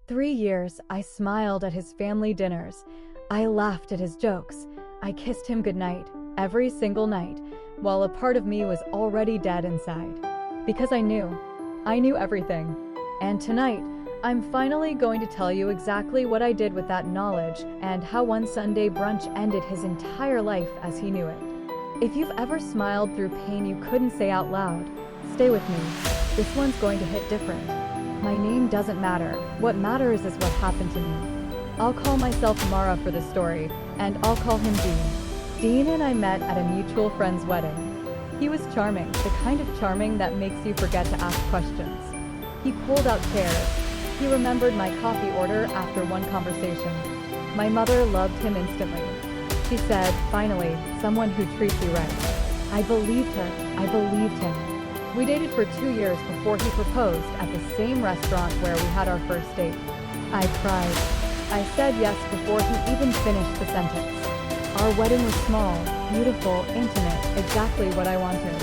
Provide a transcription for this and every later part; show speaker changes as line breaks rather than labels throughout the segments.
3 years, I smiled at his family dinners. I laughed at his jokes. I kissed him goodnight, every single night, while a part of me was already dead inside. Because I knew everything. And tonight, I'm finally going to tell you exactly what I did with that knowledge and how one Sunday brunch ended his entire life as he knew it. If you've ever smiled through pain you couldn't say out loud, stay with me. This one's going to hit different. My name doesn't matter. What matters is what happened to me. I'll call myself Mara for the story, and I'll call him Dean. Dean and I met at a mutual friend's wedding. He was charming, the kind of charming that makes you forget to ask questions. He pulled out chairs. He remembered my coffee order after one conversation. My mother loved him instantly. She said, finally, someone who treats you right. I believed her. I believed him. We dated for 2 years before he proposed at the same restaurant where we had our first date. I cried. I said yes before he even finished the sentence. Our wedding was small, beautiful, intimate, exactly what I wanted.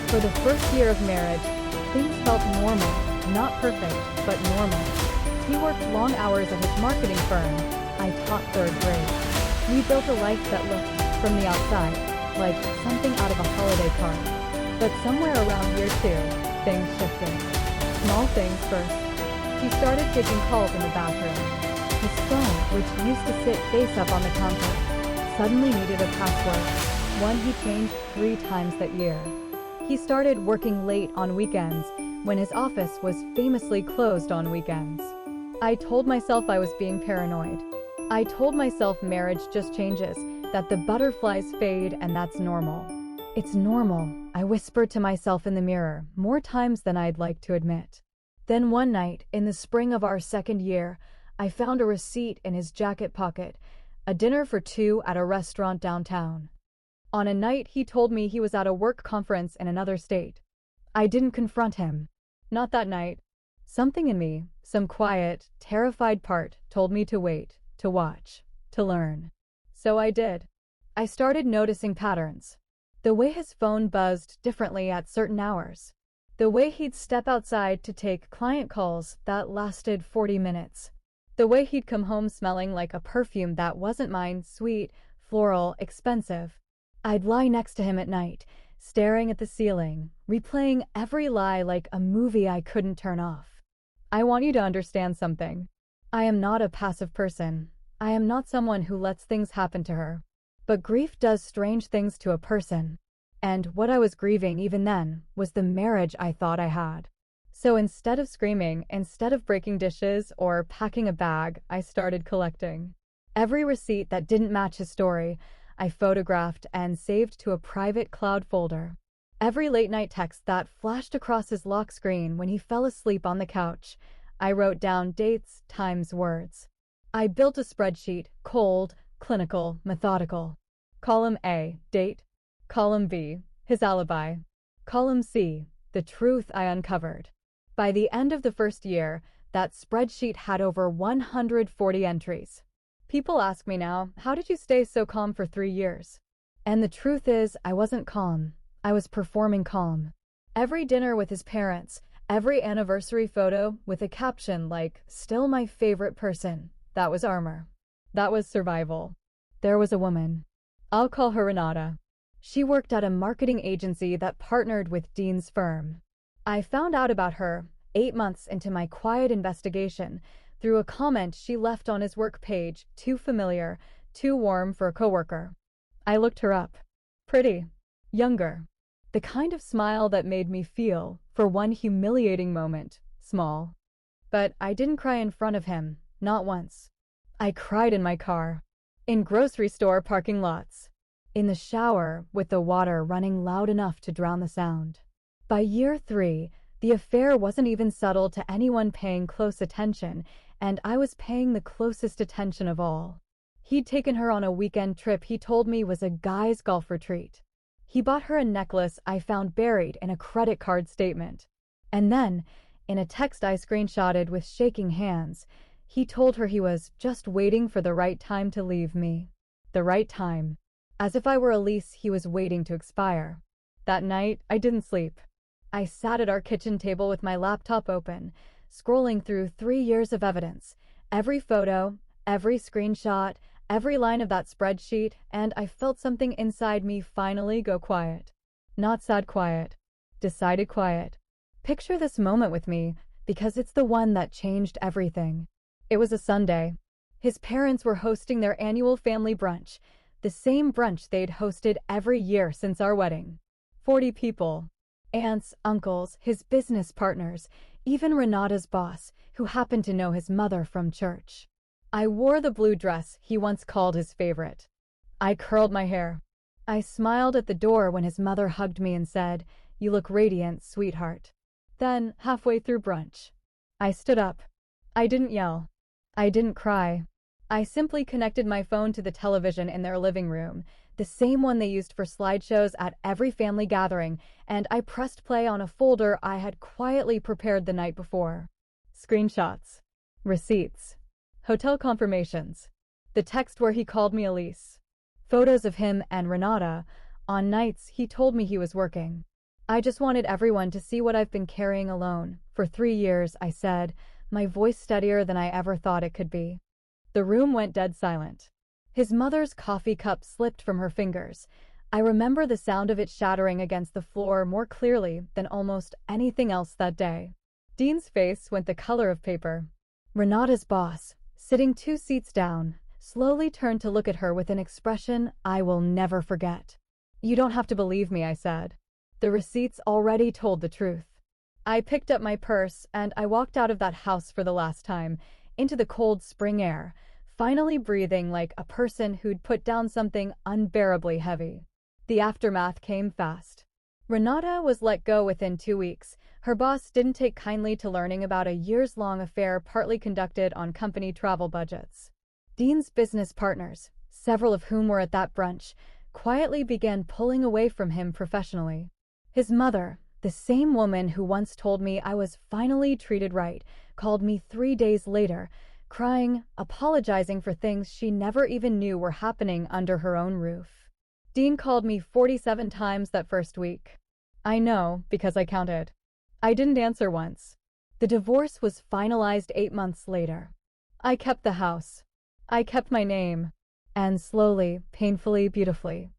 For the first year of marriage, things felt normal, not perfect, but normal. He worked long hours at his marketing firm. I taught 3rd grade. We built a life that looked, from the outside, like something out of a holiday card. But somewhere around year 2, things shifted. Small things first. He started taking calls in the bathroom. His phone, which used to sit face up on the counter, suddenly needed a password, one he changed 3 times that year. He started working late on weekends, when his office was famously closed on weekends. I told myself I was being paranoid. I told myself marriage just changes, that the butterflies fade and that's normal. It's normal, I whispered to myself in the mirror, more times than I'd like to admit. Then one night, in the spring of our 2nd year, I found a receipt in his jacket pocket, a dinner for 2 at a restaurant downtown. On a night he told me he was at a work conference in another state. I didn't confront him. Not that night. Something in me, some quiet, terrified part, told me to wait, to watch, to learn. So I did. I started noticing patterns. The way his phone buzzed differently at certain hours. The way he'd step outside to take client calls that lasted 40 minutes. The way he'd come home smelling like a perfume that wasn't mine, sweet, floral, expensive. I'd lie next to him at night, staring at the ceiling, replaying every lie like a movie I couldn't turn off. I want you to understand something. I am not a passive person. I am not someone who lets things happen to her. But grief does strange things to a person. And what I was grieving even then was the marriage I thought I had. So instead of screaming, instead of breaking dishes or packing a bag, I started collecting. Every receipt that didn't match his story, I photographed and saved to a private cloud folder. Every late-night text that flashed across his lock screen when he fell asleep on the couch, I wrote down dates, times, words. I built a spreadsheet, cold, clinical, methodical. Column A, date. Column B, his alibi. Column C, the truth I uncovered. By the end of the 1st year, that spreadsheet had over 140 entries. People ask me now, how did you stay so calm for 3 years? And the truth is, I wasn't calm. I was performing calm. Every dinner with his parents, every anniversary photo with a caption like, still my favorite person, that was armor. That was survival. There was a woman. I'll call her Renata. She worked at a marketing agency that partnered with Dean's firm. I found out about her 8 months into my quiet investigation through a comment she left on his work page, too familiar, too warm for a coworker. I looked her up. Pretty. Younger. The kind of smile that made me feel, for one humiliating moment, small. But I didn't cry in front of him, not once. I cried in my car. In grocery store parking lots. In the shower, with the water running loud enough to drown the sound. By year 3, the affair wasn't even subtle to anyone paying close attention, and I was paying the closest attention of all. He'd taken her on a weekend trip he told me was a guy's golf retreat. He bought her a necklace I found buried in a credit card statement. And then, in a text I screenshotted with shaking hands, he told her he was just waiting for the right time to leave me. The right time. As if I were a lease he was waiting to expire. That night, I didn't sleep. I sat at our kitchen table with my laptop open, scrolling through 3 years of evidence, Every photo, every screenshot, every line of that spreadsheet, and I felt something inside me finally go quiet. Not sad quiet, decided quiet. Picture this moment with me, because it's the one that changed everything. It was a Sunday. His parents were hosting their annual family brunch, the same brunch they'd hosted every year since our wedding. 40 people. Aunts, uncles, his business partners, even Renata's boss, who happened to know his mother from church. I wore the blue dress he once called his favorite. I curled my hair. I smiled at the door when his mother hugged me and said, "You look radiant, sweetheart." Then, halfway through brunch, I stood up. I didn't yell. I didn't cry. I simply connected my phone to the television in their living room, the same one they used for slideshows at every family gathering, and I pressed play on a folder I had quietly prepared the night before. Screenshots. Receipts. Hotel confirmations. The text where he called me Elise. Photos of him and Renata on nights he told me he was working. I just wanted everyone to see what I've been carrying alone. For 3 years, I said, my voice steadier than I ever thought it could be. The room went dead silent. His mother's coffee cup slipped from her fingers. I remember the sound of it shattering against the floor more clearly than almost anything else that day. Dean's face went the color of paper. Renata's boss, sitting 2 seats down, slowly turned to look at her with an expression I will never forget. "You don't have to believe me," I said. The receipts already told the truth. I picked up my purse and I walked out of that house for the last time, into the cold spring air, finally breathing like a person who'd put down something unbearably heavy. The aftermath came fast. Renata was let go within 2 weeks. Her boss didn't take kindly to learning about a years-long affair partly conducted on company travel budgets. Dean's business partners, several of whom were at that brunch, quietly began pulling away from him professionally. His mother, the same woman who once told me I was finally treated right, called me 3 days later, crying, apologizing for things she never even knew were happening under her own roof. Dean called me 47 times that first week. I know, because I counted. I didn't answer once. The divorce was finalized 8 months later. I kept the house. I kept my name. And slowly, painfully, beautifully,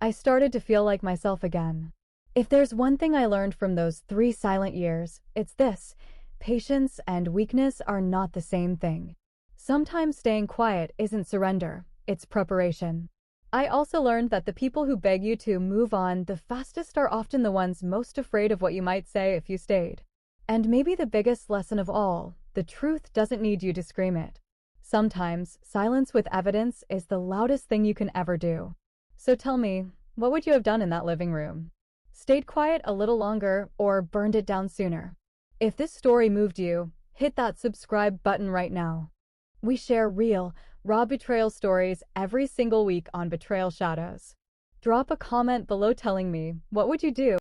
I started to feel like myself again. If there's one thing I learned from those 3 silent years, it's this: patience and weakness are not the same thing. Sometimes staying quiet isn't surrender, it's preparation. I also learned that the people who beg you to move on the fastest are often the ones most afraid of what you might say if you stayed. And maybe the biggest lesson of all, the truth doesn't need you to scream it. Sometimes, silence with evidence is the loudest thing you can ever do. So tell me, what would you have done in that living room? Stayed quiet a little longer or burned it down sooner? If this story moved you, hit that subscribe button right now. We share real, raw betrayal stories every single week on Betrayal Shadows. Drop a comment below telling me, what would you do